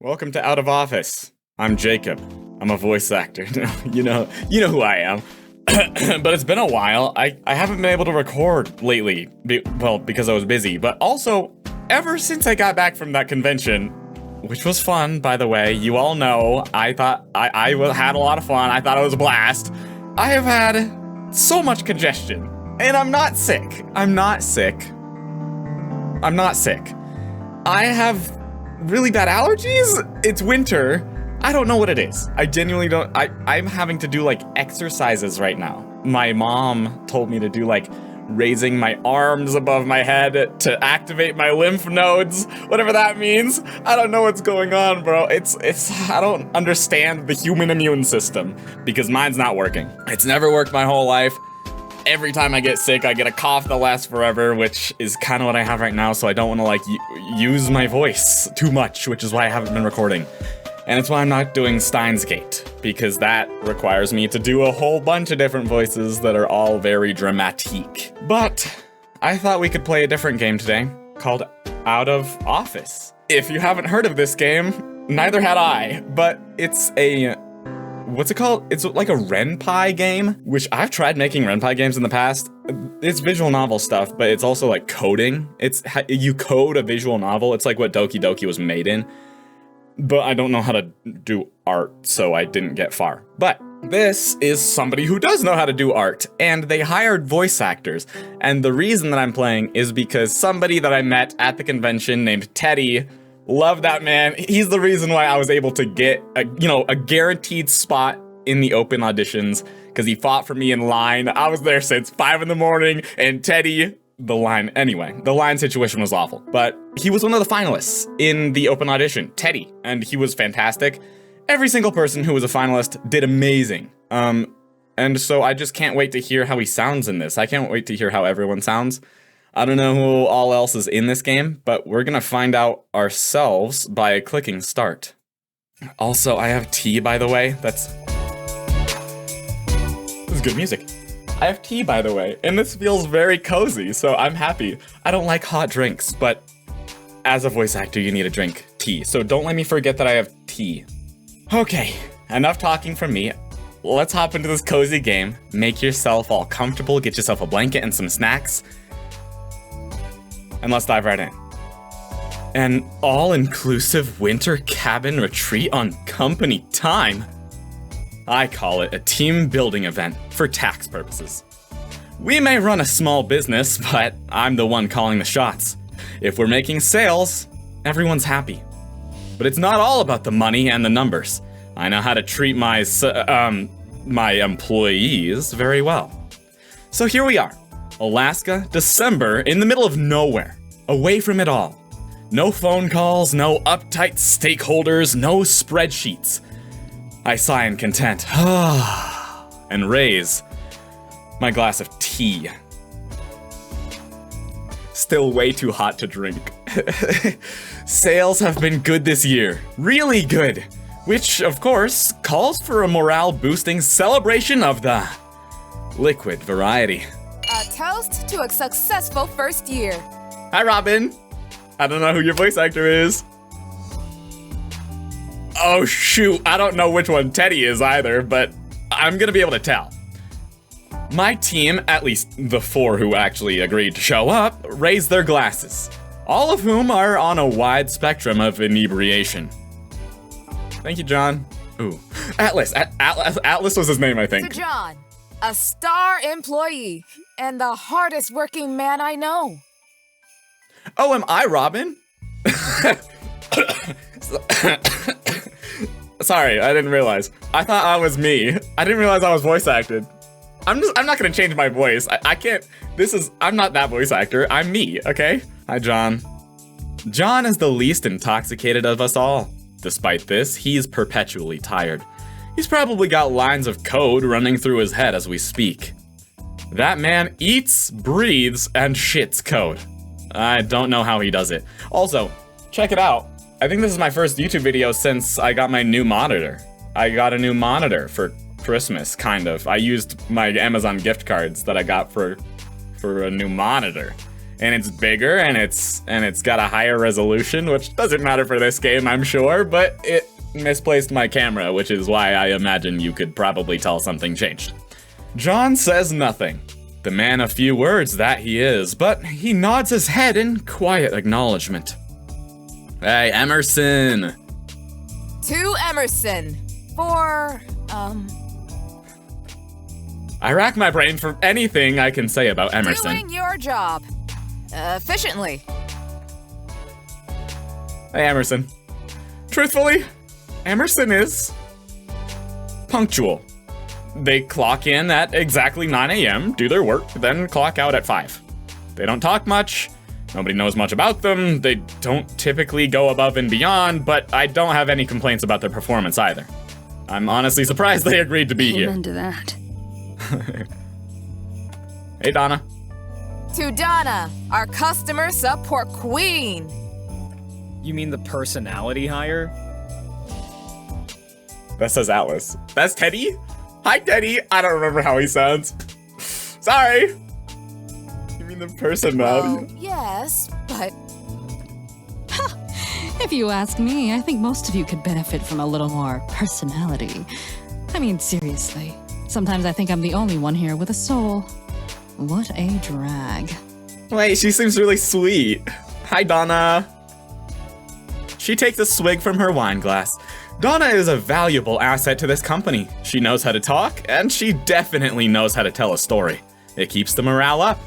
Welcome to Out of Office. I'm Jacob. I'm a voice actor. you know who I am. But it's been a while. I haven't been able to record lately. Because I was busy. But also, ever since I got back from that convention, which was fun, by the way, you all know, I thought I had a lot of fun. I thought it was a blast. I have had so much congestion. And I'm not sick. I'm not sick. I have really bad allergies. It's winter. I don't know what it is. I genuinely don't. I'm having to do like exercises right now. My mom told me to do like raising my arms above my head to activate my lymph nodes, whatever that means. I don't know what's going on, bro. I don't understand the human immune system because mine's not working. It's never worked my whole life. Every time I get sick, I get a cough that lasts forever, which is kind of what I have right now, so I don't want to, like, use my voice too much, which is why I haven't been recording. And it's why I'm not doing Steins Gate, because that requires me to do a whole bunch of different voices that are all very dramatique. But I thought we could play a different game today, called Out of Office. If you haven't heard of this game, neither had I, but it's a... what's it called? It's like a Ren'Py game, which I've tried making Ren'Py games in the past. It's visual novel stuff, but it's also like coding. You code a visual novel. It's like what Doki Doki was made in. But I don't know how to do art, so I didn't get far. But this is somebody who does know how to do art, and they hired voice actors. And the reason that I'm playing is because somebody that I met at the convention named Teddy. Love that man. He's the reason why I was able to get a guaranteed spot in the open auditions, because he fought for me in line. I was there since 5 in the morning, and Teddy, the line situation was awful. But he was one of the finalists in the open audition, Teddy, and he was fantastic. Every single person who was a finalist did amazing. And so I just can't wait to hear how he sounds in this. I can't wait to hear how everyone sounds. I don't know who all else is in this game, but we're gonna find out ourselves by clicking start. Also, I have tea, by the way. This is good music. I have tea, by the way, and this feels very cozy, so I'm happy. I don't like hot drinks, but as a voice actor, you need to drink tea, so don't let me forget that I have tea. Okay, enough talking from me. Let's hop into this cozy game. Make yourself all comfortable, get yourself a blanket and some snacks. And let's dive right in. An all-inclusive winter cabin retreat on company time. I call it a team-building event for tax purposes. We may run a small business, but I'm the one calling the shots. If we're making sales, everyone's happy. But it's not all about the money and the numbers. I know how to treat my employees very well. So here we are. Alaska, December, in the middle of nowhere, away from it all. No phone calls, no uptight stakeholders, no spreadsheets. I sigh in content, and raise my glass of tea. Still way too hot to drink. Sales have been good this year, really good, which, of course, calls for a morale-boosting celebration of the liquid variety. A toast to a successful first year. Hi, Robin. I don't know who your voice actor is. Oh, shoot. I don't know which one Teddy is either, but I'm gonna be able to tell. My team, at least the 4 who actually agreed to show up, raised their glasses, all of whom are on a wide spectrum of inebriation. Thank you, John. Ooh. Atlas. Atlas was his name, I think. To John, a star employee and the hardest working man I know. Oh, am I Robin? Sorry, I didn't realize. I thought I was me. I didn't realize I was voice acted. I'm not gonna change my voice. I can't, I'm not that voice actor. I'm me, okay? Hi, John. John is the least intoxicated of us all. Despite this, he's perpetually tired. He's probably got lines of code running through his head as we speak. That man eats, breathes, and shits code. I don't know how he does it. Also, check it out. I think this is my first YouTube video since I got my new monitor. I got a new monitor for Christmas, kind of. I used my Amazon gift cards that I got for a new monitor. and it's bigger, and it's got a higher resolution, which doesn't matter for this game, I'm sure, but it misplaced my camera, which is why I imagine you could probably tell something changed. John says nothing. The man of few words that he is, but he nods his head in quiet acknowledgement. Hey, Emerson. To Emerson. For, I rack my brain for anything I can say about Emerson. doing your job. Efficiently. Hey, Emerson. Truthfully, Emerson is punctual. They clock in at exactly 9 a.m., do their work, then clock out at 5. They don't talk much. Nobody knows much about them. They don't typically go above and beyond, but I don't have any complaints about their performance either. I'm honestly surprised they agreed to be here. Amen to that. Hey, Donna. To Donna, our customer support queen. You mean the personality hire? That says Atlas. That's Teddy? Hi, Teddy. I don't remember how he sounds. Sorry. You mean the personality? Well, yes, but If you ask me, I think most of you could benefit from a little more personality. I mean, seriously. Sometimes I think I'm the only one here with a soul. What a drag. Wait, she seems really sweet. Hi, Donna. She takes a swig from her wine glass. Donna is a valuable asset to this company. She knows how to talk, and she definitely knows how to tell a story. It keeps the morale up.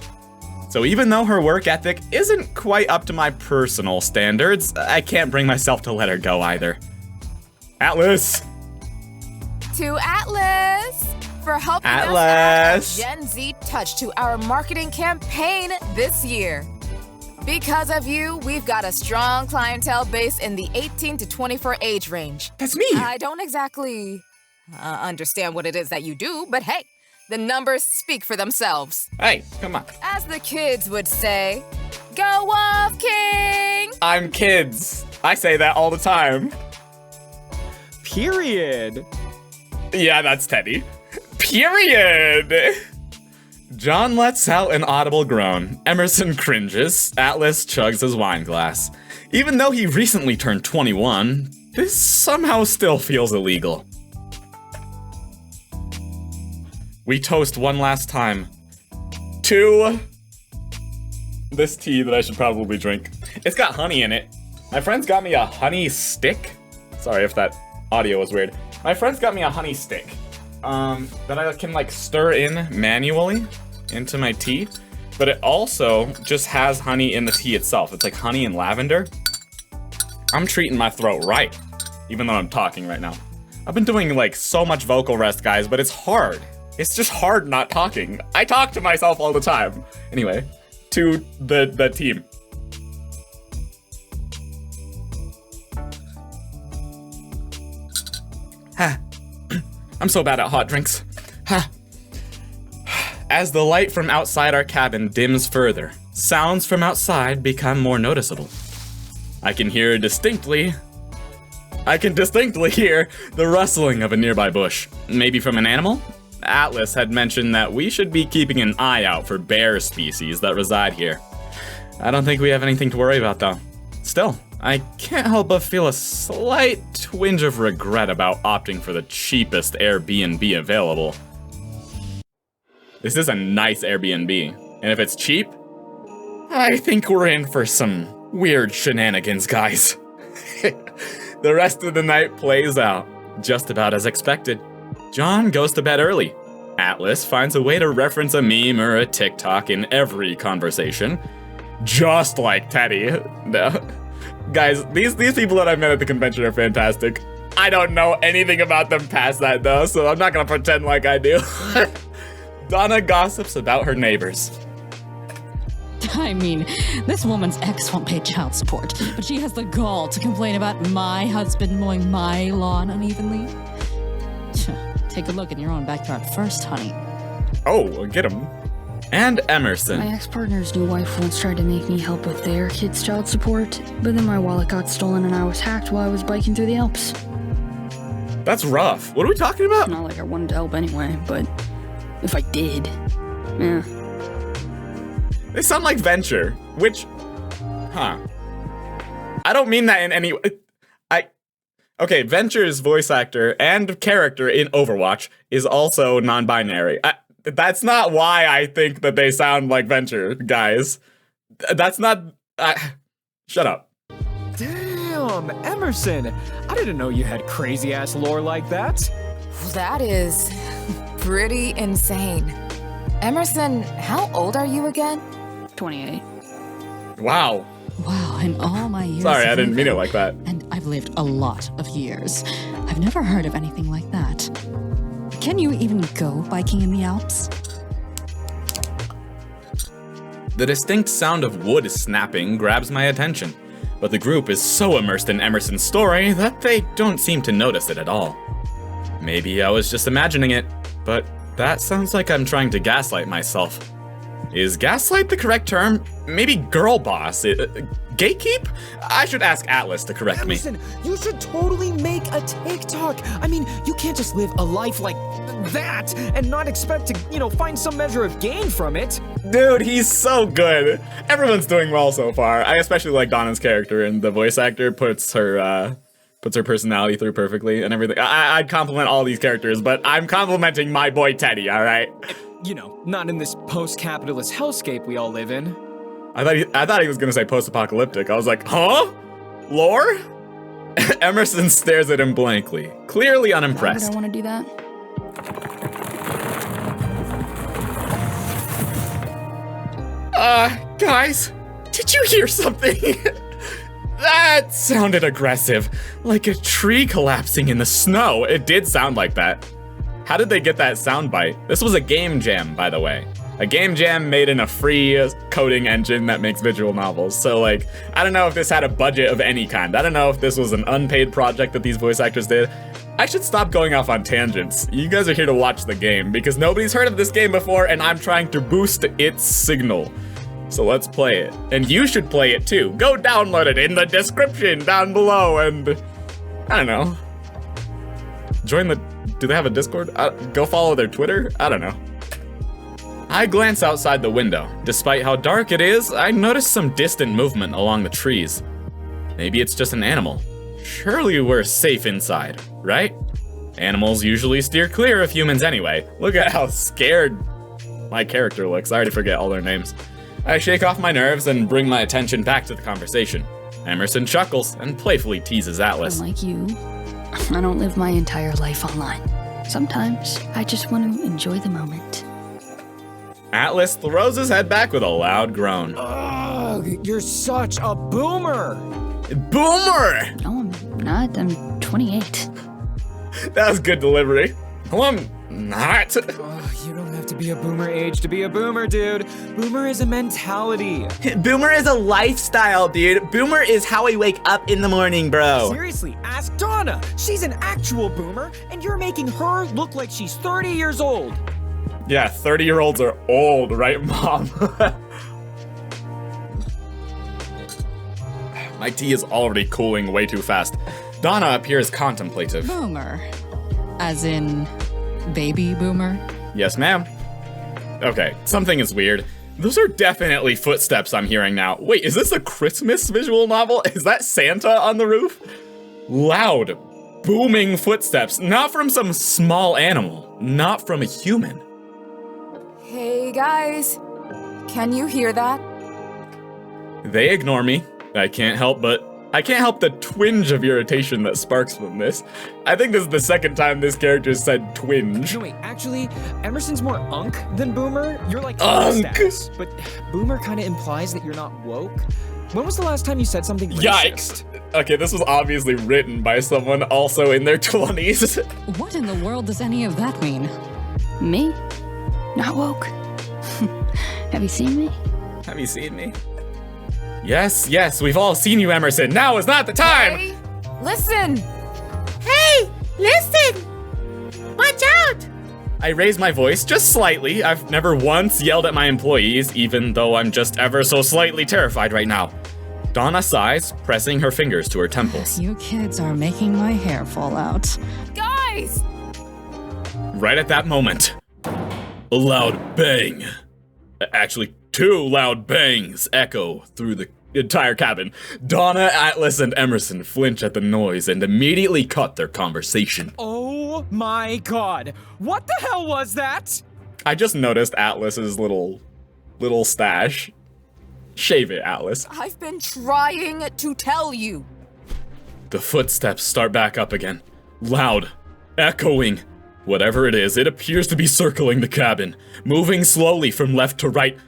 So even though her work ethic isn't quite up to my personal standards, I can't bring myself to let her go either. Atlas! to Atlas for helping us Atlas. add a Gen Z touch to our marketing campaign this year. Because of you, we've got a strong clientele base in the 18 to 24 age range. That's me! I don't exactly understand what it is that you do, but hey, the numbers speak for themselves. Hey, come on. As the kids would say, go off, King! I'm kids. I say that all the time. Period. Yeah, that's Teddy. Period! John lets out an audible groan. Emerson cringes. Atlas chugs his wine glass. Even though he recently turned 21, this somehow still feels illegal. We toast one last time to this tea that I should probably drink. It's got honey in it. My friends got me a honey stick. Sorry if that audio was weird. My friends got me a honey stick that I can like stir in manually into my tea, but it also just has honey in the tea itself. It's like honey and lavender. I'm treating my throat right, even though I'm talking right now. I've been doing like so much vocal rest, guys, but it's hard. It's just hard not talking. I talk to myself all the time. Anyway, to the team. Ha. I'm so bad at hot drinks. Ha. As the light from outside our cabin dims further, sounds from outside become more noticeable. I can distinctly hear the rustling of a nearby bush. Maybe from an animal? Atlas had mentioned that we should be keeping an eye out for bear species that reside here. I don't think we have anything to worry about though. Still, I can't help but feel a slight twinge of regret about opting for the cheapest Airbnb available. This is a nice Airbnb, and if it's cheap, I think we're in for some weird shenanigans, guys. The rest of the night plays out, just about as expected. John goes to bed early. Atlas finds a way to reference a meme or a TikTok in every conversation. Just like Teddy. No. Guys, these people that I met at the convention are fantastic. I don't know anything about them past that though, so I'm not gonna pretend like I do. Donna gossips about her neighbors. I mean, this woman's ex won't pay child support, but she has the gall to complain about my husband mowing my lawn unevenly. Take a look in your own backyard first, honey. Oh, get him. And Emerson. My ex-partner's new wife once tried to make me help with their kids' child support, but then my wallet got stolen and I was hacked while I was biking through the Alps. That's rough. What are we talking about? Not like I wanted to help anyway, but if I did, yeah. They sound like Venture. Which, I don't mean that in any way. Okay, Venture's voice actor and character in Overwatch is also non-binary. That's not why I think that they sound like Venture, guys. That's not... shut up. Damn, Emerson! I didn't know you had crazy-ass lore like that. That is pretty insane. Emerson, how old are you again? 28. Wow. Wow, in all my years. Sorry, of I didn't mean it living, like that. And I've lived a lot of years. I've never heard of anything like that. Can you even go biking in the Alps? The distinct sound of wood snapping grabs my attention, but the group is so immersed in Emerson's story that they don't seem to notice it at all. Maybe I was just imagining it, but that sounds like I'm trying to gaslight myself. Is gaslight the correct term? Maybe girl boss? Gatekeep? I should ask Atlas to correct me. Emerson, you should totally make a TikTok. I mean, you can't just live a life like that and not expect to, find some measure of gain from it. Dude, he's so good. Everyone's doing well so far. I especially like Donna's character, and the voice actor puts her personality through perfectly and everything. I'd compliment all these characters, but I'm complimenting my boy Teddy, all right? Not in this post-capitalist hellscape we all live in. I thought he was gonna say post-apocalyptic. I was like, huh? Lore? Emerson stares at him blankly, clearly Why would unimpressed. I want to do that? Guys, did you hear something? That sounded aggressive, like a tree collapsing in the snow. It did sound like that. How did they get that soundbite? This was a game jam, by the way. A game jam made in a free coding engine that makes visual novels. So, like, I don't know if this had a budget of any kind. I don't know if this was an unpaid project that these voice actors did. I should stop going off on tangents. You guys are here to watch the game because nobody's heard of this game before and I'm trying to boost its signal. So let's play it. And you should play it too. Go download it in the description down below and, I don't know. Do they have a Discord? Go follow their Twitter? I don't know. I glance outside the window. Despite how dark it is, I notice some distant movement along the trees. Maybe it's just an animal. Surely we're safe inside, right? Animals usually steer clear of humans anyway. Look at how scared my character looks. I already forget all their names. I shake off my nerves and bring my attention back to the conversation. Emerson chuckles and playfully teases Atlas. Unlike you, I don't live my entire life online. Sometimes I just want to enjoy the moment. Atlas throws his head back with a loud groan. Ugh, you're such a boomer! Boomer! No, I'm not. I'm 28. That was good delivery. Well, I'm not. Ugh, you don't have to be a boomer age to be a boomer, dude. Boomer is a mentality. Boomer is a lifestyle, dude. Boomer is how I wake up in the morning, bro. Seriously, ask Donna. She's an actual boomer, and you're making her look like she's 30 years old. Yeah, 30-year-olds are old, right, Mom? My tea is already cooling way too fast. Donna appears contemplative. Boomer. As in, baby boomer? Yes, ma'am. Okay, something is weird. Those are definitely footsteps I'm hearing now. Wait, is this a Christmas visual novel? Is that Santa on the roof? Loud, booming footsteps, not from some small animal, not from a human. Hey guys, can you hear that? They ignore me. I can't help the twinge of irritation that sparks from this. I think this is the second time this character said twinge. No, wait, actually, Emerson's more unk than boomer. You're like Unk. status, but boomer kind of implies that you're not woke. When was the last time you said something racist? Yikes. Okay, this was obviously written by someone also in their 20s. What in the world does any of that mean? Me? Not woke. Have you seen me? Have you seen me? Yes, we've all seen you, Emerson. Now is not the time! Hey, listen! Hey, listen! Watch out! I raise my voice just slightly. I've never once yelled at my employees, even though I'm just ever so slightly terrified right now. Donna sighs, pressing her fingers to her temples. You kids are making my hair fall out. Guys! Right at that moment, a loud bang. Actually, Two loud bangs echo through the entire cabin. Donna, Atlas, and Emerson flinch at the noise and immediately cut their conversation. Oh my god. What the hell was that? I just noticed Atlas's little stash. Shave it, Atlas. I've been trying to tell you. The footsteps start back up again. Loud. Echoing. Whatever it is, it appears to be circling the cabin, moving slowly from left to right.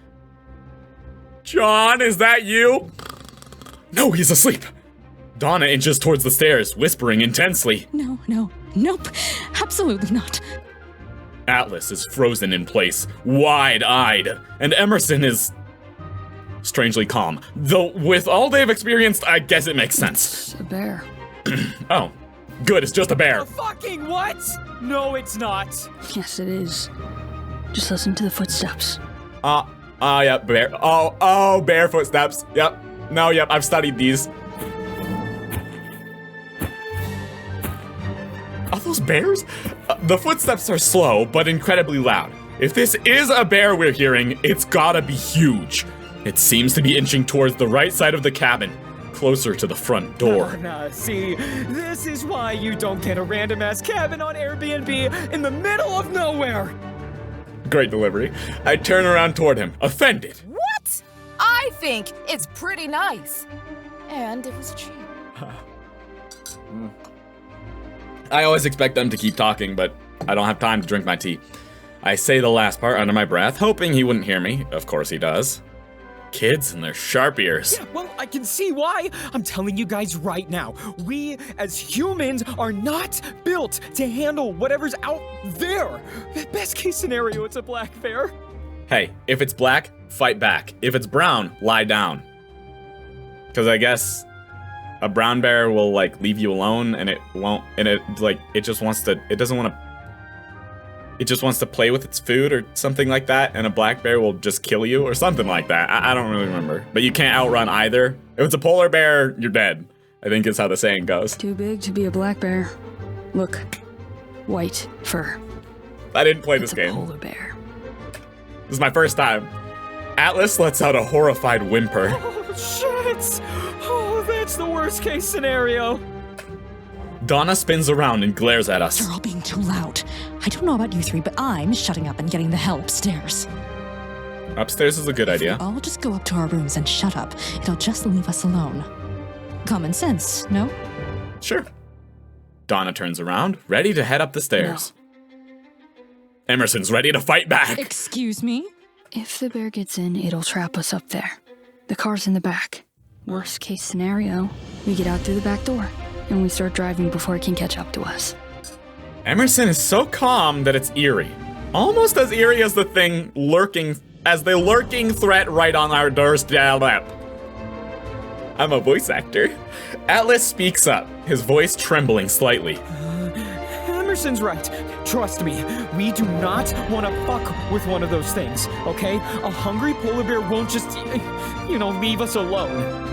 John, is that you? No, he's asleep. Donna inches towards the stairs, whispering intensely. No, nope, absolutely not. Atlas is frozen in place, wide-eyed, and Emerson is strangely calm. Though with all they've experienced, I guess it makes sense. It's a bear. Oh, good, it's just a bear. A fucking what? No, it's not. Yes, it is. Just listen to the footsteps. Yeah, bear. Oh, bear footsteps. Yep. No, yep, I've studied these. Are those bears? The footsteps are slow, but incredibly loud. If this is a bear we're hearing, it's gotta be huge. It seems to be inching towards the right side of the cabin, closer to the front door. Nah, see, this is why you don't get a random-ass cabin on Airbnb in the middle of nowhere. Great delivery. I turn around toward him, offended. What? I think it's pretty nice. And it was cheap. I always expect them to keep talking, but I don't have time to drink my tea. I say the last part under my breath, hoping he wouldn't hear me. Of course he does. Kids and their sharp ears. Yeah, well, I can see why. I'm telling you guys right now, we as humans are not built to handle whatever's out there. Best case scenario, it's a black bear. Hey, if it's black, fight back. If it's brown, lie down. Because I guess a brown bear will, like, leave you alone, and it won't, and it just wants to play with its food or something like that, and a black bear will just kill you or something like that. I don't really remember. But you can't outrun either. If it's a polar bear, you're dead, I think is how the saying goes. Too big to be a black bear. Look, white fur. I didn't play this It's a game. polar bear. This is my first time. Atlas lets out a horrified whimper. Oh, shit. Oh, that's the worst case scenario. Donna spins around and glares at us. You're all being too loud. I don't know about you three, but I'm shutting up and getting the hell upstairs. Upstairs is a good idea. I'll just go up to our rooms and shut up. It'll just leave us alone. Common sense, no? Sure. Donna turns around, ready to head up the stairs. Emerson's ready to fight back. Excuse me? If the bear gets in, it'll trap us up there. The car's in the back. Worst case scenario, we get out through the back door, and we start driving before it can catch up to us. Emerson is so calm that it's eerie. Almost as eerie as the lurking threat right on our doorstep. I'm a voice actor. Atlas speaks up, his voice trembling slightly. Emerson's right. Trust me, we do not want to fuck with one of those things, okay? A hungry polar bear won't just, leave us alone.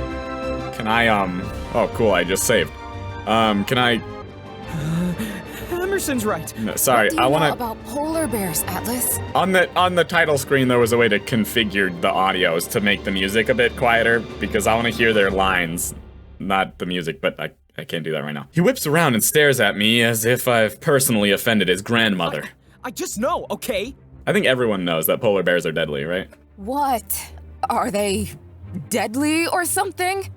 Can I, oh cool, I just saved. Can I... Emerson's right. No, sorry, What do you I know wanna... about polar bears, Atlas? On the title screen, there was a way to configure the audios to make the music a bit quieter, because I want to hear their lines, not the music, but I can't do that right now. He whips around and stares at me as if I've personally offended his grandmother. I just know, okay? I think everyone knows that polar bears are deadly, right? What? Are they deadly or something?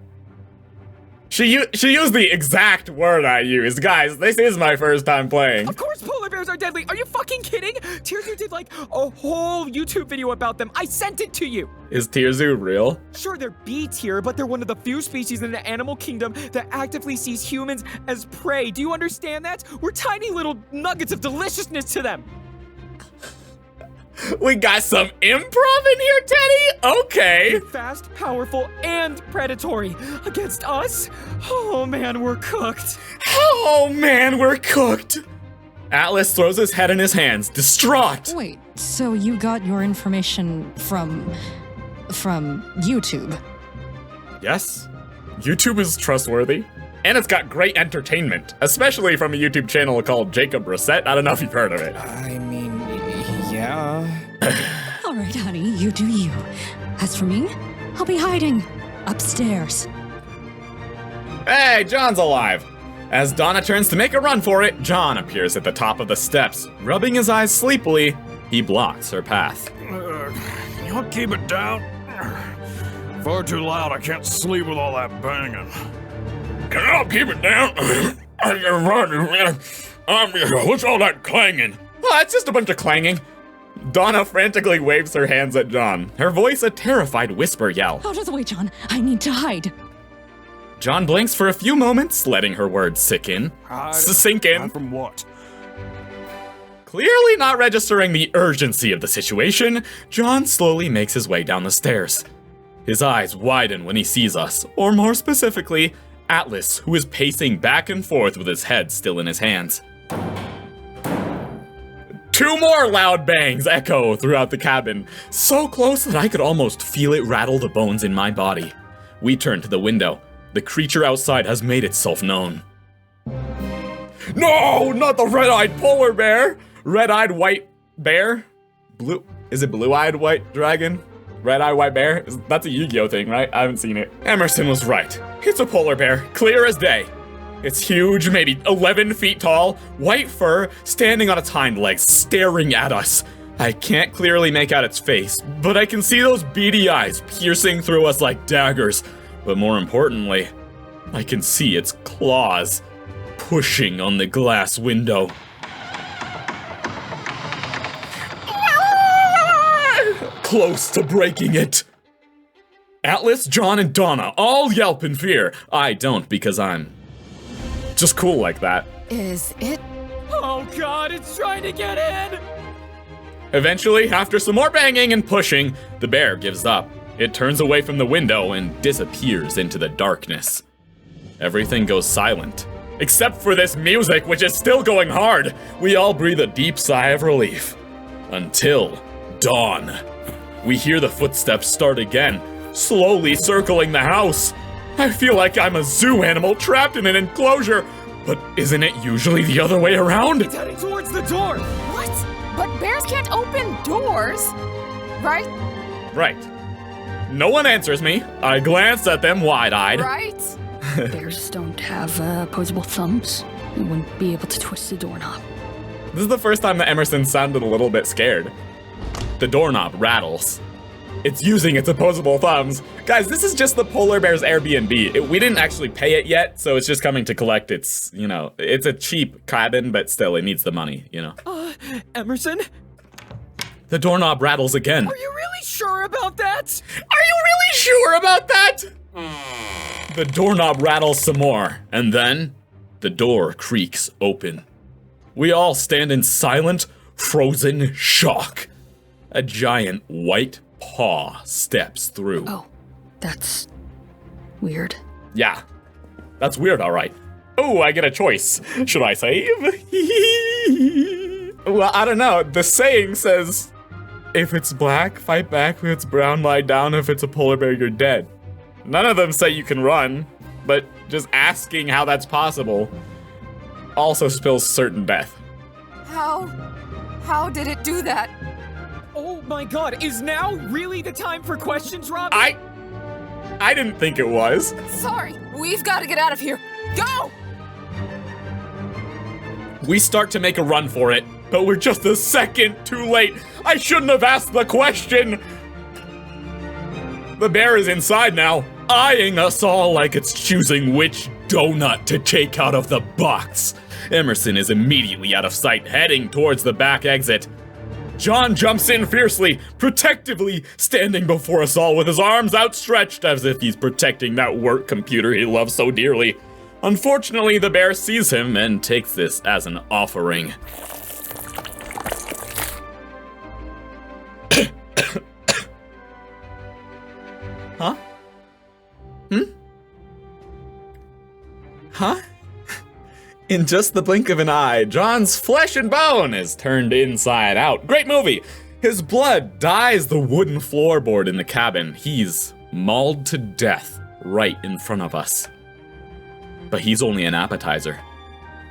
She used the exact word I used. Guys, this is my first time playing. Of course polar bears are deadly. Are you fucking kidding? Tearzu did like a whole YouTube video about them. I sent it to you. Is Tearzu real? Sure, they're B tier, but they're one of the few species in the animal kingdom that actively sees humans as prey. Do you understand that? We're tiny little nuggets of deliciousness to them. We got some improv in here, Teddy? Okay. Fast, powerful, and predatory. Against us? Oh man, we're cooked. Oh man, we're cooked. Atlas throws his head in his hands, distraught. Wait, so you got your information from YouTube? Yes. YouTube is trustworthy. And it's got great entertainment, especially from a YouTube channel called Jacob Brissett. I don't know if you've heard of it. I mean, yeah. All right, honey, you do you. As for me, I'll be hiding upstairs. Hey, John's alive! As Donna turns to make a run for it, John appears at the top of the steps. Rubbing his eyes sleepily, he blocks her path. Can y'all keep it down? Far too loud, I can't sleep with all that banging. Can y'all keep it down? What's all that clanging? Oh, it's just a bunch of clanging. Donna frantically waves her hands at John, her voice a terrified whisper yell. Out of the way, John. I need to hide. John blinks for a few moments, letting her words sink in. Sink in. Hide from what? Clearly not registering the urgency of the situation, John slowly makes his way down the stairs. His eyes widen when he sees us, or more specifically, Atlas, who is pacing back and forth with his head still in his hands. Two more loud bangs echo throughout the cabin, so close that I could almost feel it rattle the bones in my body. We turn to the window. The creature outside has made itself known. No, not the red-eyed polar bear! Red-eyed white bear? Is it blue-eyed white dragon? Red-eyed white bear? That's a Yu-Gi-Oh thing, right? I haven't seen it. Emerson was right. It's a polar bear, clear as day. It's huge, maybe 11 feet tall, white fur, standing on its hind legs, staring at us. I can't clearly make out its face, but I can see those beady eyes piercing through us like daggers. But more importantly, I can see its claws pushing on the glass window. Close to breaking it. Atlas, John, and Donna all yelp in fear. I don't because I'm just cool like that. Is it? Oh God, it's trying to get in! Eventually, after some more banging and pushing, the bear gives up. It turns away from the window and disappears into the darkness. Everything goes silent, except for this music, which is still going hard. We all breathe a deep sigh of relief. Until dawn. We hear the footsteps start again, slowly circling the house. I feel like I'm a zoo animal trapped in an enclosure, but isn't it usually the other way around? It's heading towards the door! What? But bears can't open doors, right? Right. No one answers me. I glance at them wide-eyed. Right? Bears don't have opposable thumbs. We wouldn't be able to twist the doorknob. This is the first time that Emerson sounded a little bit scared. The doorknob rattles. It's using its opposable thumbs. Guys, this is just the polar bear's Airbnb. We didn't actually pay it yet, so it's just coming to collect its, it's a cheap cabin, but still, it needs the money, Emerson? The doorknob rattles again. Are you really sure about that? Are you really sure about that? The doorknob rattles some more, and then the door creaks open. We all stand in silent, frozen shock. A giant white paw steps through. Oh, that's weird. Yeah, that's weird, all right. Oh, I get a choice. Should I save? Well, I don't know. The saying says, if it's black, fight back. If it's brown, lie down. If it's a polar bear, you're dead. None of them say you can run, but just asking how that's possible also spells certain death. How did it do that? Oh my God, is now really the time for questions, Robbie? I didn't think it was. Sorry, we've got to get out of here. Go! We start to make a run for it, but we're just a second too late. I shouldn't have asked the question. The bear is inside now, eyeing us all like it's choosing which donut to take out of the box. Emerson is immediately out of sight, heading towards the back exit. John jumps in fiercely, protectively standing before us all with his arms outstretched as if he's protecting that work computer he loves so dearly. Unfortunately, the bear sees him and takes this as an offering. Huh? Huh? In just the blink of an eye, John's flesh and bone is turned inside out. Great movie! His blood dyes the wooden floorboard in the cabin. He's mauled to death right in front of us. But he's only an appetizer.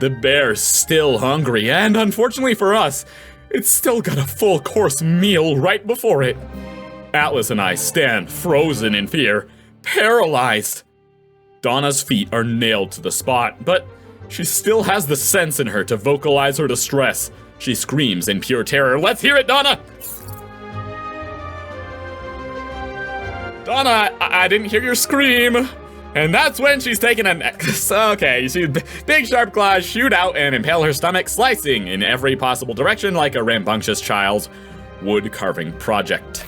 The bear's still hungry, and unfortunately for us, it's still got a full-course meal right before it. Atlas and I stand frozen in fear, paralyzed. Donna's feet are nailed to the spot, but she still has the sense in her to vocalize her distress. She screams in pure terror. Let's hear it, Donna! Donna, I didn't hear your scream. And that's when she's taken an... Okay, big sharp claws shoot out and impale her stomach, slicing in every possible direction like a rambunctious child's wood carving project.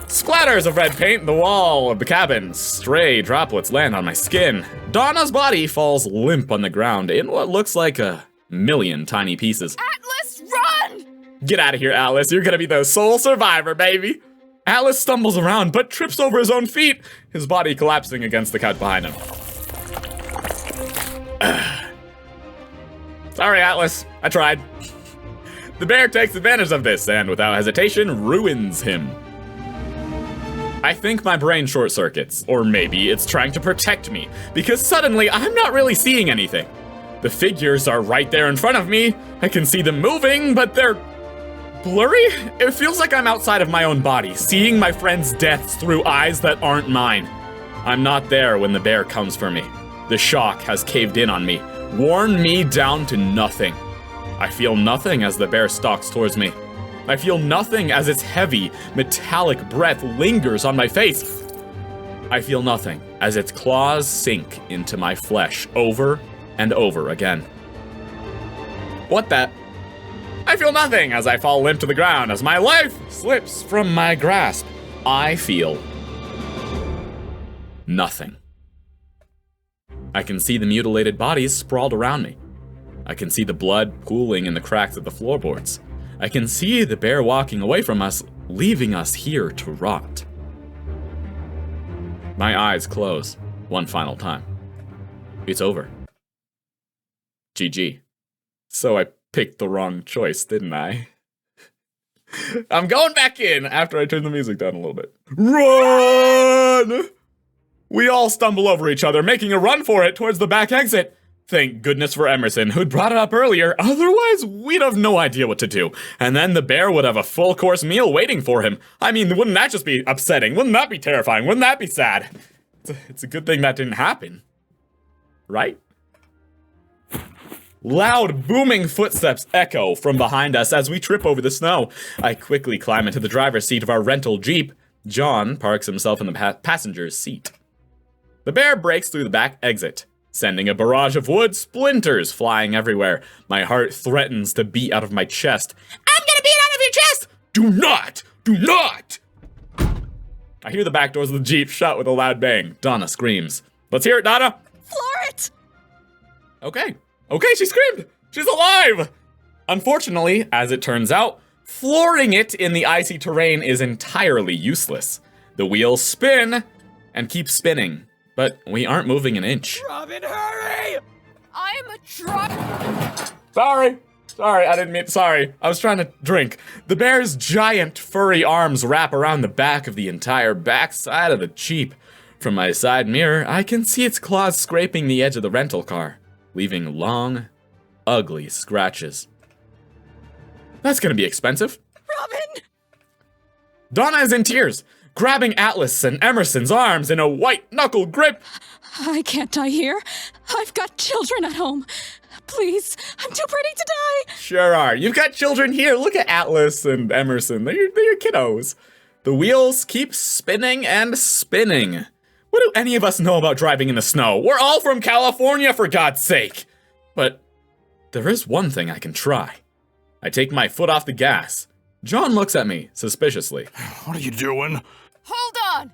Splatters of red paint the wall of the cabin. Stray droplets land on my skin. Donna's body falls limp on the ground in what looks like a million tiny pieces. Atlas, run! Get out of here, Atlas. You're gonna be the sole survivor, baby. Atlas stumbles around, but trips over his own feet, his body collapsing against the couch behind him. Sorry, Atlas. I tried. The bear takes advantage of this and, without hesitation, ruins him. I think my brain short circuits, or maybe it's trying to protect me, because suddenly I'm not really seeing anything. The figures are right there in front of me. I can see them moving, but they're blurry? It feels like I'm outside of my own body, seeing my friends' deaths through eyes that aren't mine. I'm not there when the bear comes for me. The shock has caved in on me, worn me down to nothing. I feel nothing as the bear stalks towards me. I feel nothing as its heavy, metallic breath lingers on my face. I feel nothing as its claws sink into my flesh over and over again. What the? I feel nothing as I fall limp to the ground as my life slips from my grasp. I feel nothing. I can see the mutilated bodies sprawled around me. I can see the blood pooling in the cracks of the floorboards. I can see the bear walking away from us, leaving us here to rot. My eyes close one final time. It's over. GG. So I picked the wrong choice, didn't I? I'm going back in after I turn the music down a little bit. Run! We all stumble over each other, making a run for it towards the back exit. Thank goodness for Emerson, who'd brought it up earlier. Otherwise, we'd have no idea what to do. And then the bear would have a full-course meal waiting for him. I mean, wouldn't that just be upsetting? Wouldn't that be terrifying? Wouldn't that be sad? It's a good thing that didn't happen. Right? Loud, booming footsteps echo from behind us as we trip over the snow. I quickly climb into the driver's seat of our rental Jeep. John parks himself in the passenger's seat. The bear breaks through the back exit, sending a barrage of wood splinters flying everywhere. My heart threatens to beat out of my chest. I'm gonna beat out of your chest! Do not! Do not! I hear the back doors of the Jeep shut with a loud bang. Donna screams. Let's hear it, Donna! Floor it! Okay. Okay, she screamed! She's alive! Unfortunately, as it turns out, flooring it in the icy terrain is entirely useless. The wheels spin and keep spinning, but we aren't moving an inch. Robin, hurry! I'm trying. Sorry, I didn't mean, sorry. I was trying to drink. The bear's giant furry arms wrap around the back of the entire backside of the Jeep. From my side mirror, I can see its claws scraping the edge of the rental car, leaving long, ugly scratches. That's gonna be expensive. Robin! Donna is in tears, grabbing Atlas and Emerson's arms in a white-knuckle grip. I can't die here. I've got children at home. Please, I'm too pretty to die. Sure are. You've got children here. Look at Atlas and Emerson. They're your kiddos. The wheels keep spinning and spinning. What do any of us know about driving in the snow? We're all from California, for God's sake. But there is one thing I can try. I take my foot off the gas. John looks at me suspiciously. What are you doing? Hold on.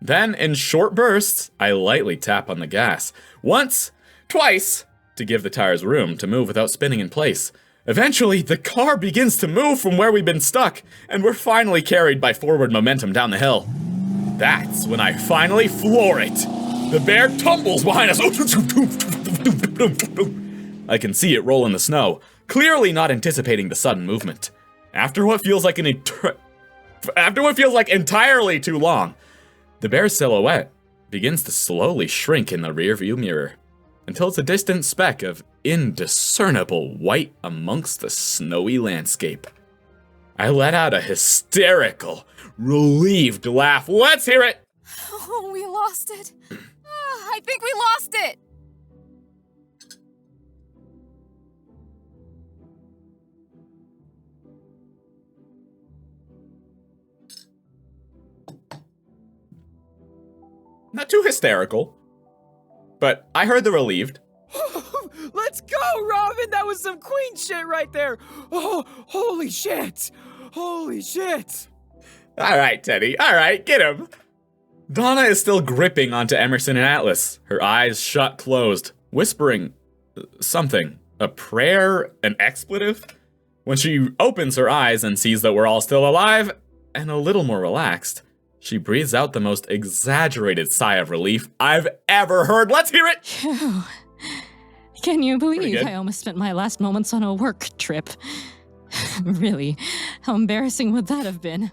Then, in short bursts, I lightly tap on the gas. Once, twice, to give the tires room to move without spinning in place. Eventually, the car begins to move from where we've been stuck, and we're finally carried by forward momentum down the hill. That's when I finally floor it. The bear tumbles behind us. I can see it roll in the snow, clearly not anticipating the sudden movement. After what feels like entirely too long, the bear's silhouette begins to slowly shrink in the rearview mirror until it's a distant speck of indiscernible white amongst the snowy landscape. I let out a hysterical, relieved laugh. Let's hear it! Oh, we lost it. I think we lost it. Not too hysterical, but I heard the relieved. Let's go, Robin! That was some queen shit right there! Oh, holy shit! Holy shit! All right, Teddy. All right, get him. Donna is still gripping onto Emerson and Atlas, her eyes shut closed, whispering something. A prayer? An expletive? When she opens her eyes and sees that we're all still alive and a little more relaxed, she breathes out the most exaggerated sigh of relief I've ever heard. Let's hear it! Phew. Can you Pretty believe good. I almost spent my last moments on a work trip? Really, how embarrassing would that have been?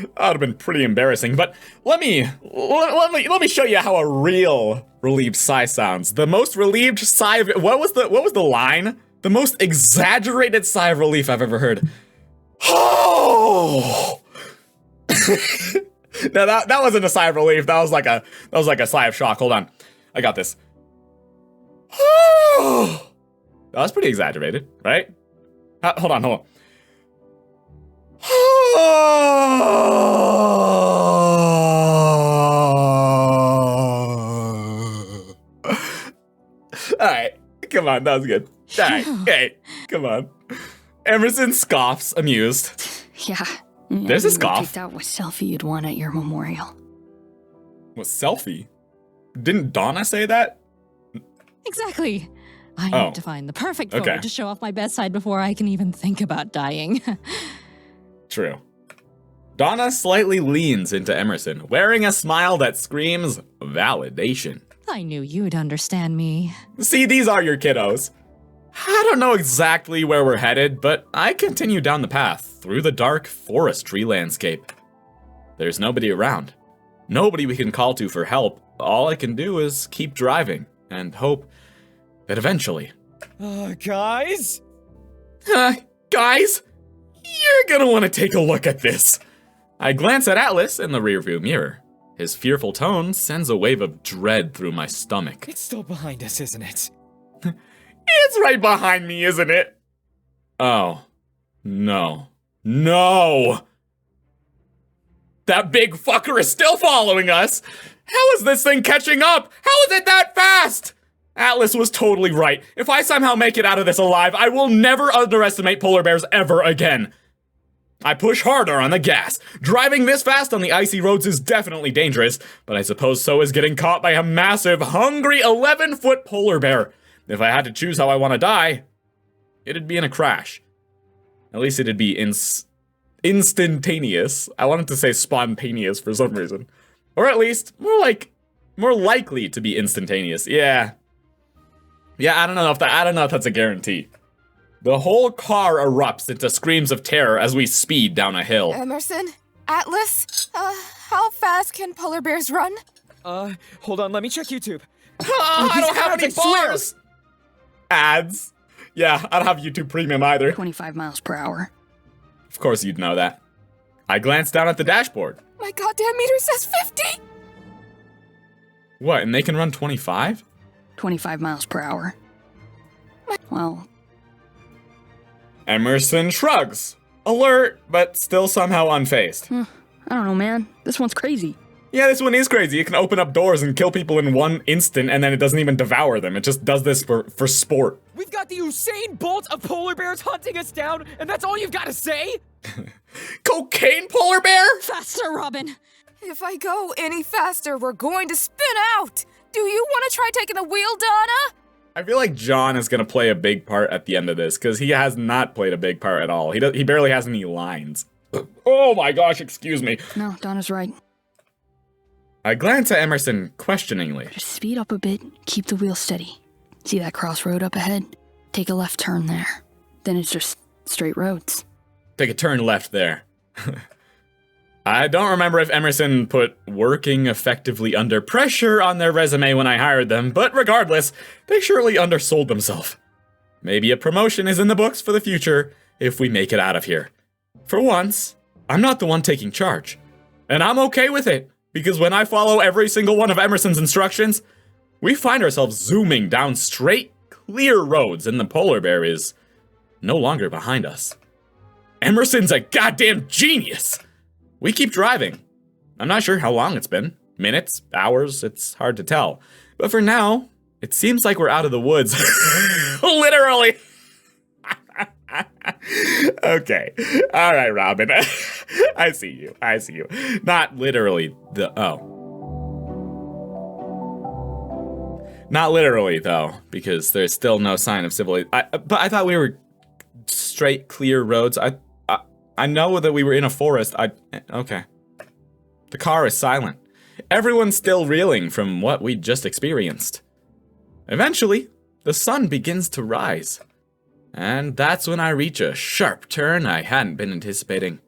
That would have been pretty embarrassing, but let me show you how a real relieved sigh sounds. The most relieved sigh of what was the line? The most exaggerated sigh of relief I've ever heard. Oh! No, that wasn't a sigh of relief. That was like a sigh of shock. Hold on, I got this. That was pretty exaggerated, right? Hold on. Alright, come on, that was good. Alright, hey, come on. Emerson scoffs, amused. Yeah. There's a you scoff. picked out what selfie you'd want at your memorial. What, selfie? Didn't Donna say that? Exactly. I Oh. need to find the perfect photo Okay. to show off my bedside before I can even think about dying. True. Donna slightly leans into Emerson, wearing a smile that screams validation. I knew you'd understand me. See, these are your kiddos. I don't know exactly where we're headed, but I continue down the path through the dark forestry landscape. There's nobody around. Nobody we can call to for help. All I can do is keep driving and hope that eventually... Guys? Guys, you're gonna want to take a look at this. I glance at Atlas in the rearview mirror. His fearful tone sends a wave of dread through my stomach. It's still behind us, isn't it? It's right behind me, isn't it? Oh, no. No! That big fucker is still following us! How is this thing catching up? How is it that fast? Atlas was totally right. If I somehow make it out of this alive, I will never underestimate polar bears ever again. I push harder on the gas. Driving this fast on the icy roads is definitely dangerous, but I suppose so is getting caught by a massive, hungry 11-foot polar bear. If I had to choose how I want to die, it'd be in a crash. At least it'd be instantaneous. I wanted to say spontaneous for some reason. Or at least, more likely to be instantaneous. Yeah, I don't know if that's a guarantee. The whole car erupts into screams of terror as we speed down a hill. Emerson? Atlas? How fast can polar bears run? Hold on, let me check YouTube. I don't have ads, any I swear. bars! Ads? Yeah, I don't have YouTube Premium either. 25 miles per hour. Of course you'd know that. I glanced down at the dashboard. My goddamn meter says 50! What, and they can run 25? 25 miles per hour. Well, Emerson shrugs. Alert, but still somehow unfazed. I don't know, man. This one's crazy. Yeah, this one is crazy. It can open up doors and kill people in one instant, and then it doesn't even devour them. It just does this for sport. We've got the Usain Bolt of polar bears hunting us down, and that's all you've got to say? Cocaine polar bear? Faster, Robin! If I go any faster, we're going to spin out! Do you want to try taking the wheel, Donna? I feel like John is going to play a big part at the end of this, because he has not played a big part at all. He barely has any lines. Oh my gosh, excuse me. No, Donna's right. I glance at Emerson questioningly. Just speed up a bit, keep the wheel steady. See that crossroad up ahead? Take a left turn there. Then it's just straight roads. Take a turn left there. I don't remember if Emerson put working effectively under pressure on their resume when I hired them, but regardless, they surely undersold themselves. Maybe a promotion is in the books for the future if we make it out of here. For once, I'm not the one taking charge. And I'm okay with it, because when I follow every single one of Emerson's instructions, we find ourselves zooming down straight, clear roads, and the polar bear is no longer behind us. Emerson's a goddamn genius! We keep driving. I'm not sure how long it's been. Minutes, hours, it's hard to tell. But for now, it seems like we're out of the woods. Literally. Okay. All right, Robin. I see you. Not literally Not literally, though, because there's still no sign of civilization. But I thought we were straight, clear roads. I know that we were in a forest. Okay. The car is silent. Everyone's still reeling from what we just experienced. Eventually, the sun begins to rise. And that's when I reach a sharp turn I hadn't been anticipating.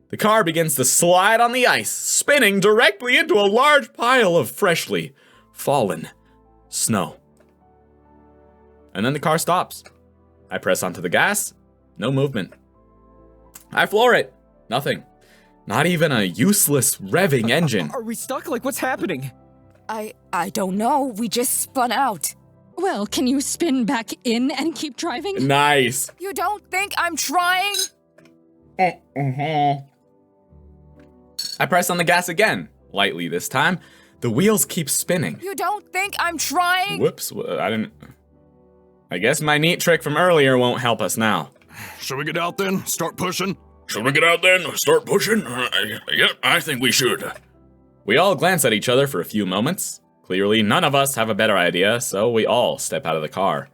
The car begins to slide on the ice, spinning directly into a large pile of freshly fallen snow. And then the car stops. I press onto the gas. No movement. I floor it. Nothing. Not even a useless revving engine. Are we stuck? Like, what's happening? I don't know. We just spun out. Well, can you spin back in and keep driving? Nice. You don't think I'm trying? I press on the gas again, lightly this time. The wheels keep spinning. You don't think I'm trying? Whoops, I guess my neat trick from earlier won't help us now. Should we get out then? Start pushing? Should we get out then? Start pushing? Yep, I think we should. We all glance at each other for a few moments. Clearly, none of us have a better idea, so we all step out of the car.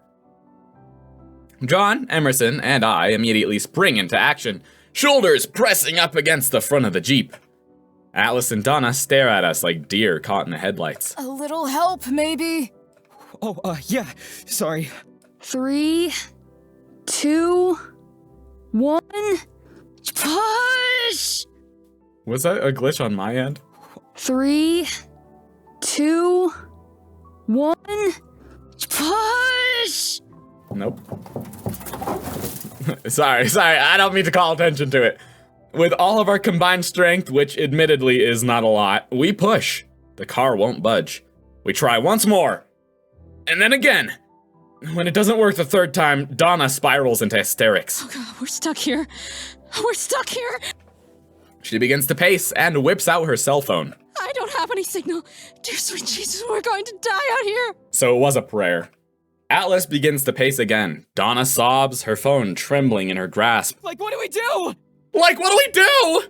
John, Emerson, and I immediately spring into action, shoulders pressing up against the front of the Jeep. Atlas and Donna stare at us like deer caught in the headlights. A little help, maybe? Oh, yeah. Sorry. 3, 2, 1. Push! Was that a glitch on my end? 3, 2, 1. Push! Nope. Sorry, I don't mean to call attention to it. With all of our combined strength, which admittedly is not a lot, we push. The car won't budge. We try once more. And then again. When it doesn't work the third time, Donna spirals into hysterics. Oh God, we're stuck here. We're stuck here. She begins to pace and whips out her cell phone. I don't have any signal. Dear sweet Jesus, we're going to die out here. So it was a prayer. Atlas begins to pace again. Donna sobs, her phone trembling in her grasp. Like, what do we do? Like, what do we do?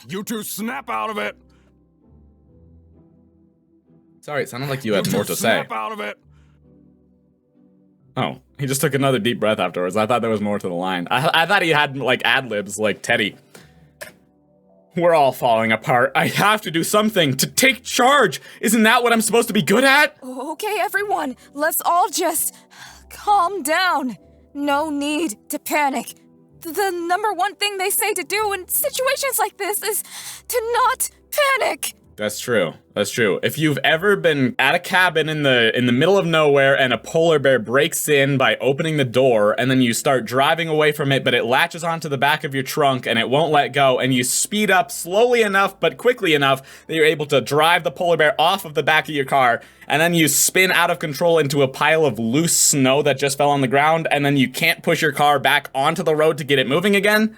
You two snap out of it. Sorry, it sounded like you had more to say. Snap out of it. Oh, he just took another deep breath afterwards. I thought there was more to the line. I thought he had, like, ad-libs like Teddy. We're all falling apart. I have to do something to take charge. Isn't that what I'm supposed to be good at? Okay, everyone, let's all just calm down. No need to panic. The number one thing they say to do in situations like this is to not panic. That's true. That's true. If you've ever been at a cabin in the middle of nowhere and a polar bear breaks in by opening the door and then you start driving away from it, but it latches onto the back of your trunk and it won't let go, and you speed up slowly enough but quickly enough that you're able to drive the polar bear off of the back of your car, and then you spin out of control into a pile of loose snow that just fell on the ground, and then you can't push your car back onto the road to get it moving again.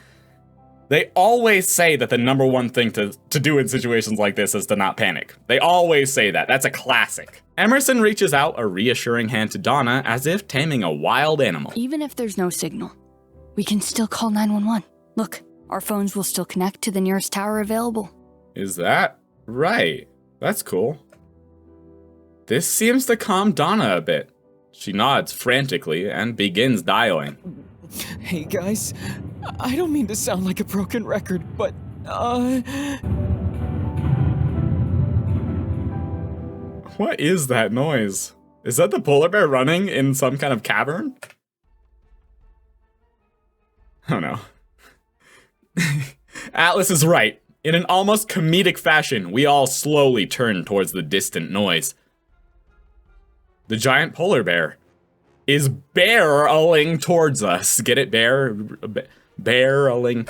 They always say that the number one thing to do in situations like this is to not panic. They always say that. That's a classic. Emerson reaches out a reassuring hand to Donna as if taming a wild animal. Even if there's no signal, we can still call 911. Look, our phones will still connect to the nearest tower available. Is that right? That's cool. This seems to calm Donna a bit. She nods frantically and begins dialing. Hey, guys. I don't mean to sound like a broken record, but, What is that noise? Is that the polar bear running in some kind of cavern? Oh no. Atlas is right. In an almost comedic fashion, we all slowly turn towards the distant noise. The giant polar bear is barreling towards us. Get it, bear? Barreling.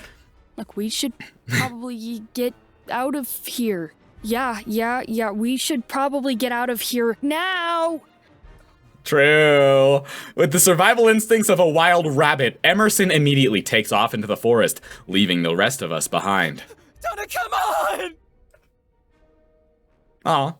Look, we should probably get out of here. Yeah, we should probably get out of here now! True. With the survival instincts of a wild rabbit, Emerson immediately takes off into the forest, leaving the rest of us behind. Donna, come on! Aw.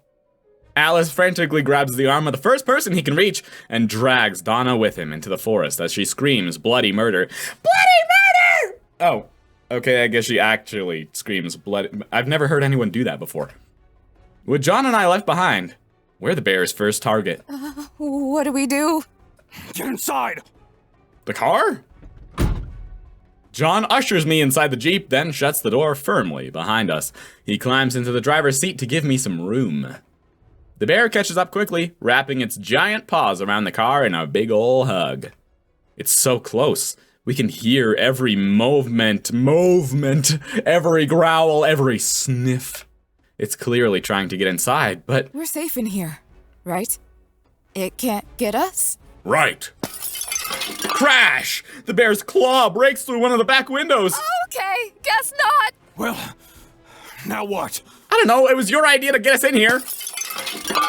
Alice frantically grabs the arm of the first person he can reach and drags Donna with him into the forest as she screams bloody murder. Bloody murder! Oh, okay, I guess she actually screams bloody. I've never heard anyone do that before. With John and I left behind, we're the bear's first target. What do we do? Get inside! The car? John ushers me inside the Jeep, then shuts the door firmly behind us. He climbs into the driver's seat to give me some room. The bear catches up quickly, wrapping its giant paws around the car in a big ol' hug. It's so close. We can hear every movement, every growl, every sniff. It's clearly trying to get inside, but... We're safe in here, right? It can't get us? Right. Crash! The bear's claw breaks through one of the back windows. Okay, guess not. Well, now what? I don't know, it was your idea to get us in here.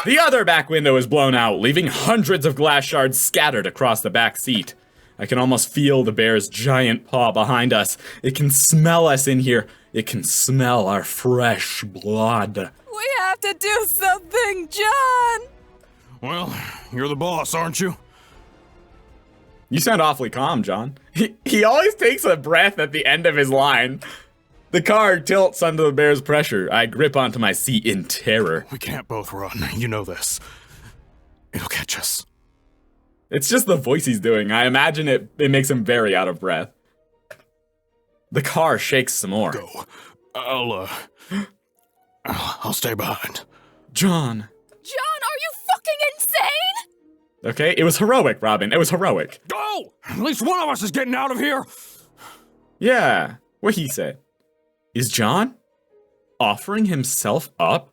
The other back window is blown out, leaving hundreds of glass shards scattered across the back seat. I can almost feel the bear's giant paw behind us. It can smell us in here. It can smell our fresh blood. We have to do something, John. Well, you're the boss, aren't you? You sound awfully calm, John. He always takes a breath at the end of his line. The car tilts under the bear's pressure. I grip onto my seat in terror. We can't both run. You know this. It'll catch us. It's just the voice he's doing. I imagine it makes him very out of breath. The car shakes some more. Go. I'll stay behind. John. John, are you fucking insane? Okay, it was heroic, Robin. It was heroic. Go! At least one of us is getting out of here. Yeah, what he said. Is John offering himself up?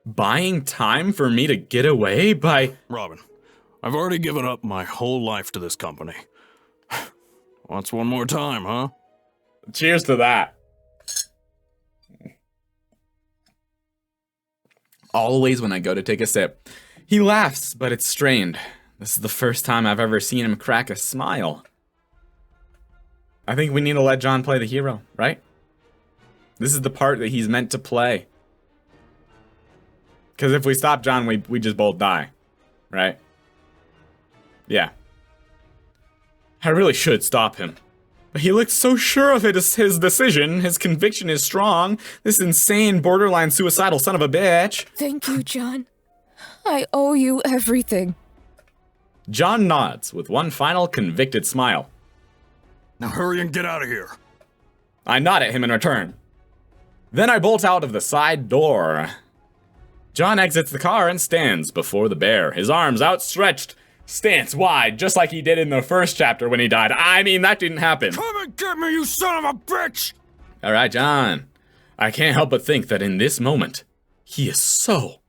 Buying time for me to get away by... Robin, I've already given up my whole life to this company. What's one more time, huh? Cheers to that. Always when I go to take a sip, he laughs, but it's strained. This is the first time I've ever seen him crack a smile. I think we need to let John play the hero, right? This is the part that he's meant to play. Because if we stop John, we just both die, right? Yeah. I really should stop him. But he looks so sure of his decision. His conviction is strong. This insane, borderline suicidal son of a bitch. Thank you, John. I owe you everything. John nods with one final convicted smile. Now hurry and get out of here. I nod at him in return. Then I bolt out of the side door. John exits the car and stands before the bear, his arms outstretched, stance wide, just like he did in the first chapter when he died. I mean, that didn't happen. Come and get me, you son of a bitch! All right, John. I can't help but think that in this moment, he is so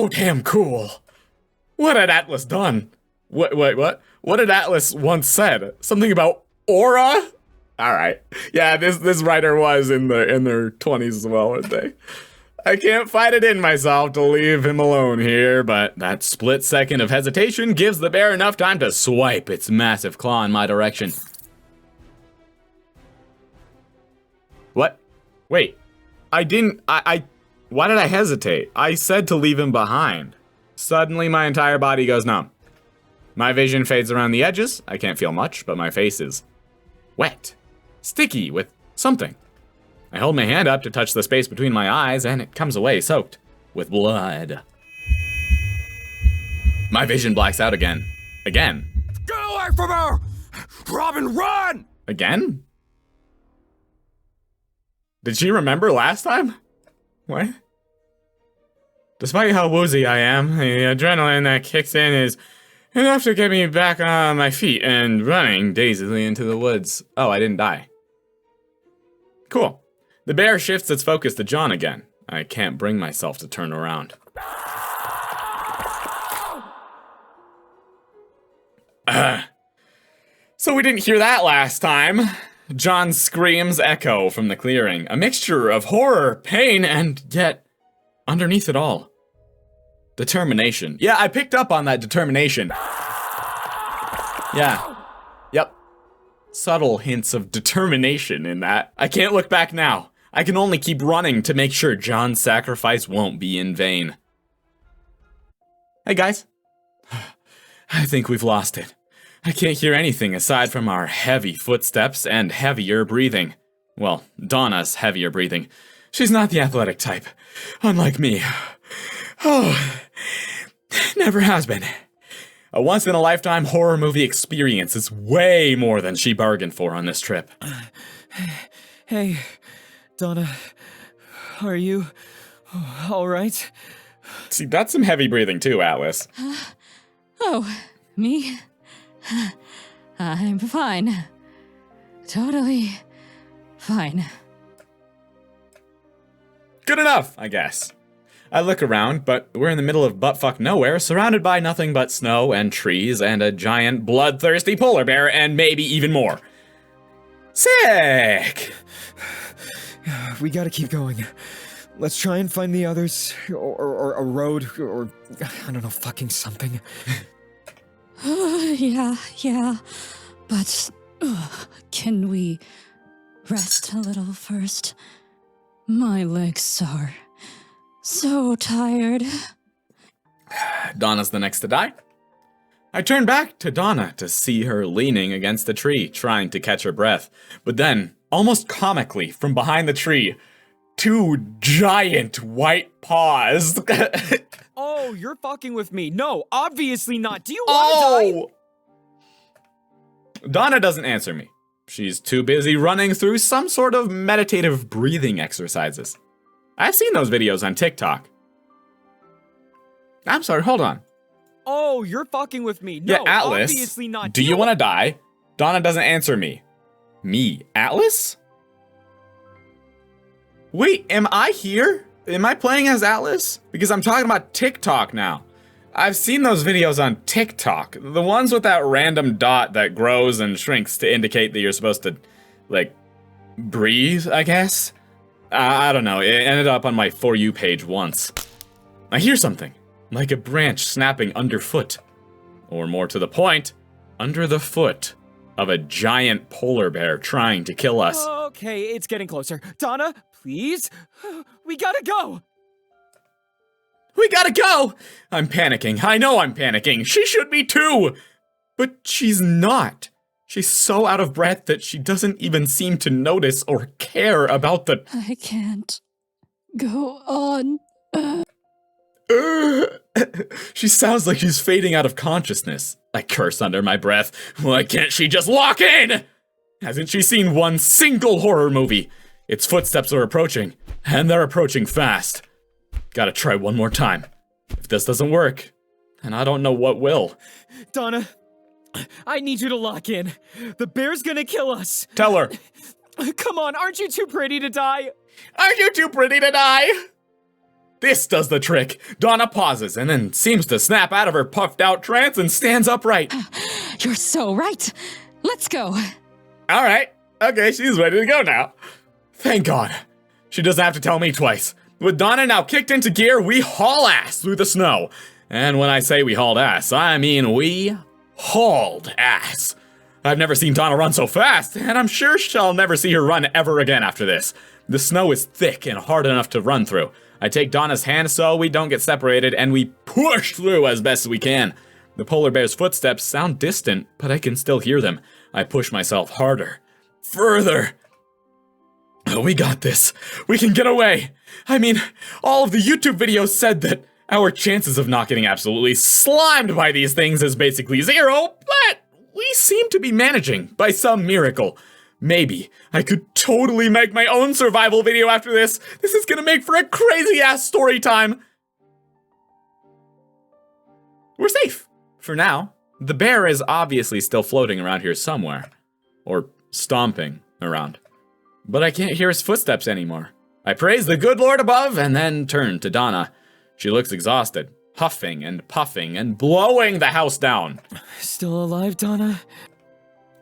damn cool. What had Atlas done? What? What had Atlas once said? Something about aura? All right. Yeah, this writer was in their 20s as well, weren't they? I can't fight it in myself to leave him alone here, but that split second of hesitation gives the bear enough time to swipe its massive claw in my direction. What? Wait. Why did I hesitate? I said to leave him behind. Suddenly my entire body goes numb. My vision fades around the edges. I can't feel much, but my face is wet, sticky with something. I hold my hand up to touch the space between my eyes, and it comes away soaked with blood. My vision blacks out again. Again. Get away from her! Robin, run! Again? Did she remember last time? What? Despite how woozy I am, the adrenaline that kicks in is enough to get me back on my feet and running dazedly into the woods. Oh, I didn't die. Cool. The bear shifts its focus to John again. I can't bring myself to turn around. So we didn't hear that last time. John's screams echo from the clearing, a mixture of horror, pain, and yet, underneath it all, determination. Yeah, I picked up on that determination. Yeah. Yep. Subtle hints of determination in that. I can't look back now. I can only keep running to make sure John's sacrifice won't be in vain. Hey guys. I think we've lost it. I can't hear anything aside from our heavy footsteps and heavier breathing. Well, Donna's heavier breathing. She's not the athletic type, unlike me. Oh, never has been. A once-in-a-lifetime horror movie experience is way more than she bargained for on this trip. Hey, Donna, are you all right? See, that's some heavy breathing too, Atlas. Oh, me? I'm fine. Totally fine. Good enough, I guess. I look around, but we're in the middle of buttfuck nowhere, surrounded by nothing but snow and trees and a giant bloodthirsty polar bear and maybe even more. Sick! We gotta keep going. Let's try and find the others, or a road, or I don't know, fucking something. Yeah. But can we rest a little first? My legs are so tired. Donna's the next to die. I turn back to Donna to see her leaning against a tree, trying to catch her breath. But then, almost comically, from behind the tree, two giant white paws. Oh, you're fucking with me. No, obviously not. Do you want to die? Donna doesn't answer me. She's too busy running through some sort of meditative breathing exercises. I've seen those videos on TikTok. I'm sorry, hold on. Oh, you're fucking with me. No, yeah, Atlas, obviously not. Do you want to die? Donna doesn't answer me. Me, Atlas? Wait, am I here? Am I playing as Atlas? Because I'm talking about TikTok now. I've seen those videos on TikTok. The ones with that random dot that grows and shrinks to indicate that you're supposed to, like, breathe, I guess? I don't know, it ended up on my For You page once. I hear something, like a branch snapping underfoot. Or more to the point, under the foot of a giant polar bear trying to kill us. Okay, it's getting closer. Donna, please? We gotta go! We gotta go! I'm panicking. I know I'm panicking. She should be too! But she's not. She's so out of breath that she doesn't even seem to notice or care about the— I can't go on. She sounds like she's fading out of consciousness. I curse under my breath. Why can't she just lock in? Hasn't she seen one single horror movie? Its footsteps are approaching, and they're approaching fast. Gotta try one more time. If this doesn't work, then I don't know what will. Donna, I need you to lock in. The bear's gonna kill us. Tell her. Come on, aren't you too pretty to die? Aren't you too pretty to die? This does the trick. Donna pauses and then seems to snap out of her puffed out trance and stands upright. You're so right. Let's go. All right. Okay, she's ready to go now. Thank God. She doesn't have to tell me twice. With Donna now kicked into gear, we haul ass through the snow. And when I say we hauled ass, I mean we hauled ass. I've never seen Donna run so fast, and I'm sure I'll never see her run ever again after this. The snow is thick and hard enough to run through. I take Donna's hand so we don't get separated, and we push through as best as we can. The polar bear's footsteps sound distant, but I can still hear them. I push myself harder. Further. Oh, we got this. We can get away. I mean, all of the YouTube videos said that our chances of not getting absolutely slimed by these things is basically zero, but we seem to be managing by some miracle. Maybe I could totally make my own survival video after this. This is gonna make for a crazy-ass story time. We're safe. For now. The bear is obviously still floating around here somewhere. Or stomping around. But I can't hear his footsteps anymore. I praise the good Lord above and then turn to Donna. She looks exhausted, huffing and puffing and blowing the house down. Still alive, Donna?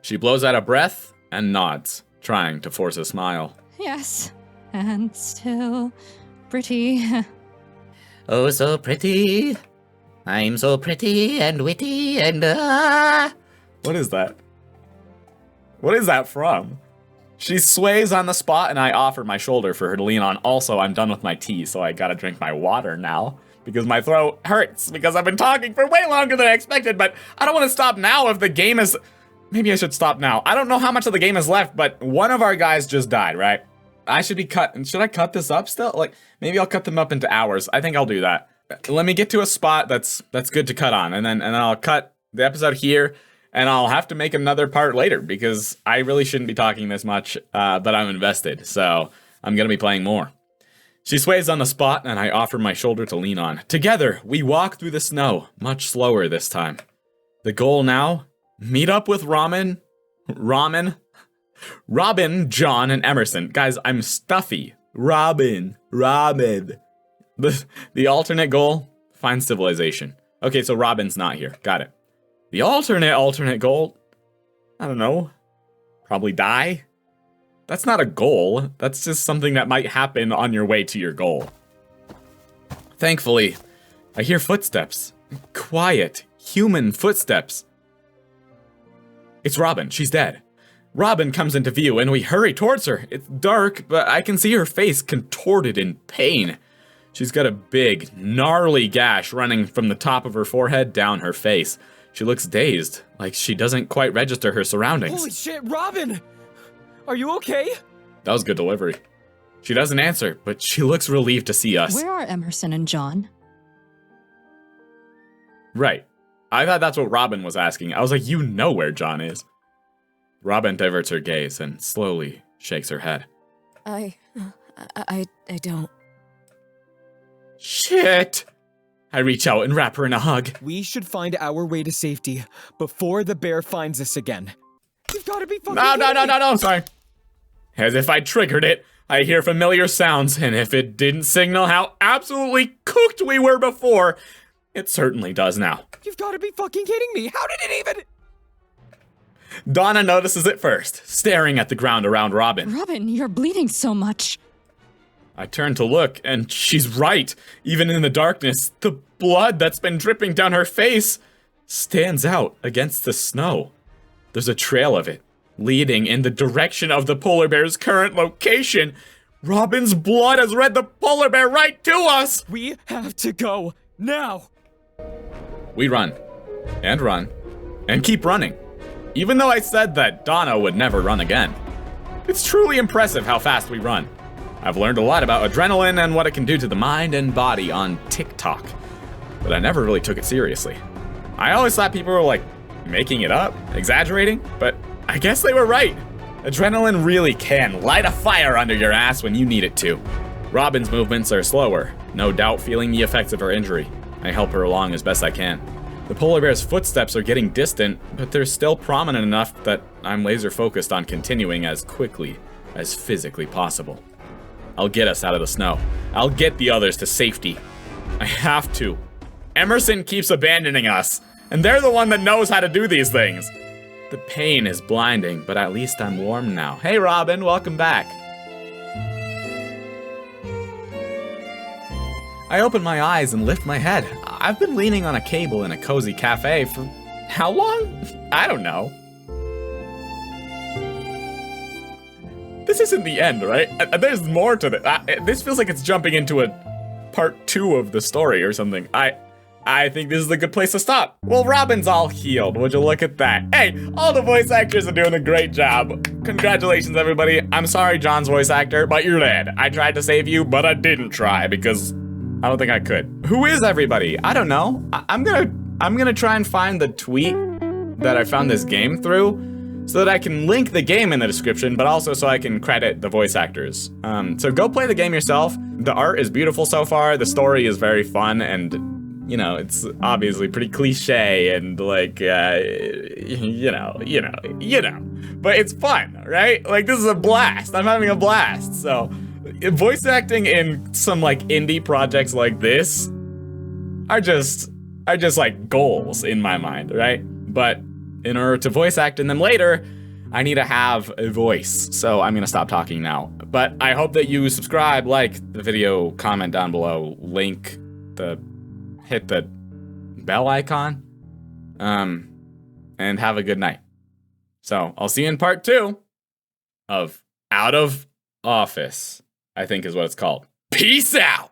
She blows out a breath and nods. trying to force a smile. Yes, and still pretty. Oh, so pretty. I'm so pretty and witty and What is that? What is that from? She sways on the spot and I offer my shoulder for her to lean on. Also, I'm done with my tea, so I gotta drink my water now because my throat hurts because I've been talking for way longer than I expected, but I don't want to stop now if the game is... Maybe I should stop now. I don't know how much of the game is left, but one of our guys just died, right? I should be should I cut this up still? Like, maybe I'll cut them up into hours. I think I'll do that. Let me get to a spot that's good to cut on, and then I'll cut the episode here, and I'll have to make another part later because I really shouldn't be talking this much, but I'm invested, so I'm gonna be playing more. She sways on the spot, and I offer my shoulder to lean on. Together, we walk through the snow, much slower this time. The goal now, meet up with Robin, John, and Emerson. Guys, I'm stuffy. Robin. The alternate goal, find civilization. Okay, so Robin's not here. Got it. The alternate goal, I don't know, probably die? That's not a goal. That's just something that might happen on your way to your goal. Thankfully, I hear footsteps. Quiet, human footsteps. It's Robin. She's dead. Robin comes into view and we hurry towards her. It's dark, but I can see her face contorted in pain. She's got a big, gnarly gash running from the top of her forehead down her face. She looks dazed, like she doesn't quite register her surroundings. Holy shit, Robin! Are you okay? That was good delivery. She doesn't answer, but she looks relieved to see us. Where are Emerson and John? Right. I thought that's what Robin was asking. I was like, you know where John is. Robin diverts her gaze and slowly shakes her head. I don't. Shit! I reach out and wrap her in a hug. We should find our way to safety before the bear finds us again. You've got to be fucking No, sorry. As if I triggered it, I hear familiar sounds, and if it didn't signal how absolutely cooked we were before, it certainly does now. You've got to be fucking kidding me. How did it even... Donna notices it first, staring at the ground around Robin. Robin, you're bleeding so much. I turn to look, and she's right. Even in the darkness, the blood that's been dripping down her face stands out against the snow. There's a trail of it, leading in the direction of the polar bear's current location. Robin's blood has led the polar bear right to us! We have to go now! We run, and keep running. Even though I said that Donna would never run again. It's truly impressive how fast we run. I've learned a lot about adrenaline and what it can do to the mind and body on TikTok, but I never really took it seriously. I always thought people were like making it up, exaggerating, but I guess they were right. Adrenaline really can light a fire under your ass when you need it to. Robin's movements are slower, no doubt feeling the effects of her injury. I help her along as best I can. The polar bear's footsteps are getting distant, but they're still prominent enough that I'm laser focused on continuing as quickly as physically possible. I'll get us out of the snow. I'll get the others to safety. I have to. Emerson keeps abandoning us, and they're the one that knows how to do these things. The pain is blinding, but at least I'm warm now. Hey Robin, welcome back. I open my eyes and lift my head. I've been leaning on a cable in a cozy cafe for how long? I don't know. This isn't the end, right? There's more to this. This feels like it's jumping into a part 2 of the story or something. I think this is a good place to stop. Well, Robin's all healed. Would you look at that? Hey, all the voice actors are doing a great job. Congratulations, everybody. I'm sorry, John's voice actor, but you're dead. I tried to save you, but I didn't try because I don't think I could. Who is everybody? I don't know. I'm gonna try and find the tweet that I found this game through so that I can link the game in the description, but also so I can credit the voice actors. So go play the game yourself. The art is beautiful so far. The story is very fun, and you know, it's obviously pretty cliche and like, you know, but it's fun, right? Like this is a blast. I'm having a blast. So voice acting in some like indie projects like this are just like goals in my mind, right? But in order to voice act in them later, I need to have a voice. So I'm gonna stop talking now. But I hope that you subscribe, like the video, comment down below, hit the bell icon, and have a good night. So I'll see you in part 2 of Out of Office, I think is what it's called. Peace out!